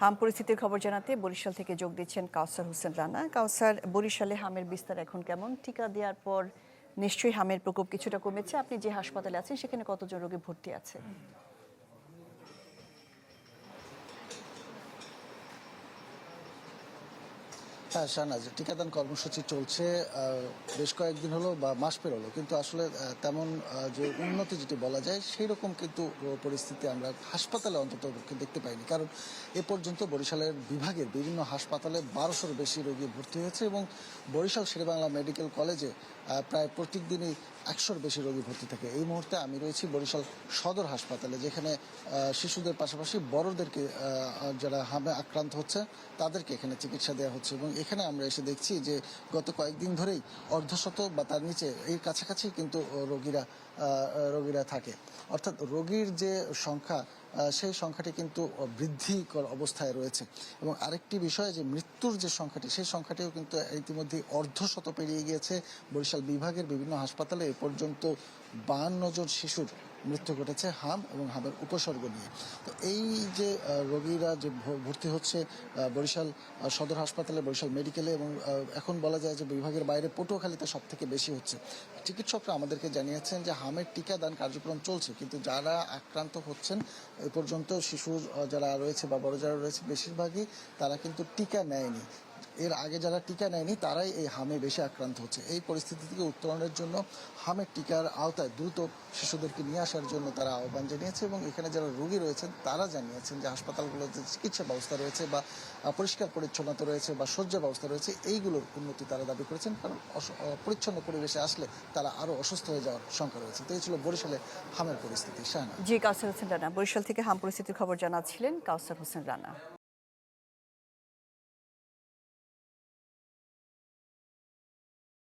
হাম পরিস্থিতির খবর জানাতে বরিশাল থেকে যোগ দিচ্ছেন কাউসার হোসেন রানা। কাউসার, বরিশালে হামের বিস্তার এখন কেমন? টিকা দেওয়ার পর নিশ্চয়ই হামের প্রকোপ কিছুটা কমেছে। আপনি যে হাসপাতালে আছেন সেখানে কতজন রোগী ভর্তি আছে? হ্যাঁ, শাহনাজ, টিকাদান কর্মসূচি চলছে বেশ কয়েকদিন হলো বা মাস পেরোলো, কিন্তু আসলে তেমন যে উন্নতি যেটি বলা যায় সেই রকম কিন্তু পরিস্থিতি আমরা হাসপাতালে অন্তত দেখতে পাইনি। কারণ এ পর্যন্ত বরিশালের বিভাগের বিভিন্ন হাসপাতালে 1200-র বেশি রোগী ভর্তি হয়েছে এবং বরিশাল শেরেবাংলা মেডিকেল কলেজে প্রায় প্রত্যেক দিনই 100-র বেশি রোগী ভর্তি থাকে। এই মুহূর্তে আমি রয়েছি বরিশাল সদর হাসপাতালে, যেখানে শিশুদের পাশাপাশি বড়দেরকে যারা হামে আক্রান্ত হচ্ছে তাদেরকে এখানে চিকিৎসা দেওয়া হচ্ছে। এবং এখানে আমরা এসে দেখছি যে গত কয়েকদিন ধরেই অর্ধশত বা তার নিচে এই কাছাকাছি কিন্তু রোগীরা থাকে। অর্থাৎ রোগীর যে সংখ্যা সেই সংখ্যাটি কিন্তু বৃদ্ধিকর অবস্থায় রয়েছে। এবং আরেকটি বিষয়, যে মৃত্যুর যে সংখ্যাটি সেই সংখ্যাটিও কিন্তু ইতিমধ্যে অর্ধশত পেরিয়ে গিয়েছে। বরিশাল বিভাগের বিভিন্ন হাসপাতালে এ পর্যন্ত 52 জন শিশুর মৃত্যু ঘটেছে হাম এবং হামের উপসর্গ নিয়ে। তো এই যে রোগীরা যে ভর্তি হচ্ছে বরিশাল সদর হাসপাতালে, বরিশাল মেডিকেলে, এবং এখন বলা যায় যে বিভাগের বাইরে পটুয়াখালীতে সব থেকে বেশি হচ্ছে। চিকিৎসকরা আমাদেরকে জানিয়েছেন যে হামের টিকাদান কার্যক্রম চলছে, কিন্তু যারা আক্রান্ত হচ্ছেন এ পর্যন্ত শিশুর যারা রয়েছে বা বড় যারা রয়েছে বেশিরভাগই তারা কিন্তু টিকা নেয়নি। এর আগে যারা টিকা নেয়নি তারাই এই হামে বেশি আক্রান্ত হচ্ছে। এই পরিস্থিতি থেকে উত্তরণের জন্য হামের টিকার আওতায় দ্রুত শিশুদেরকে নিয়ে আসার জন্য তারা আহ্বান জানিয়েছে। এবং এখানে যারা রোগী রয়েছেন তারা জানিয়েছেন যে হাসপাতালগুলোতে চিকিৎসা ব্যবস্থা রয়েছে বা পরিষ্কার পরিচ্ছন্নতা রয়েছে বা শয্যা ব্যবস্থা রয়েছে, এইগুলোর উন্নতি তারা দাবি করেছেন। কারণ পরিচ্ছন্ন পরিবেশে আসলে তারা আরও অসুস্থ হয়ে যাওয়ার শঙ্কা রয়েছে। তো এই ছিল বরিশালে হামের পরিস্থিতি। শাহনা। জি, কাউসার হোসেন রানা বরিশাল থেকে হাম পরিস্থিতির খবর জানাচ্ছিলেন কাউসার হোসেন রানা।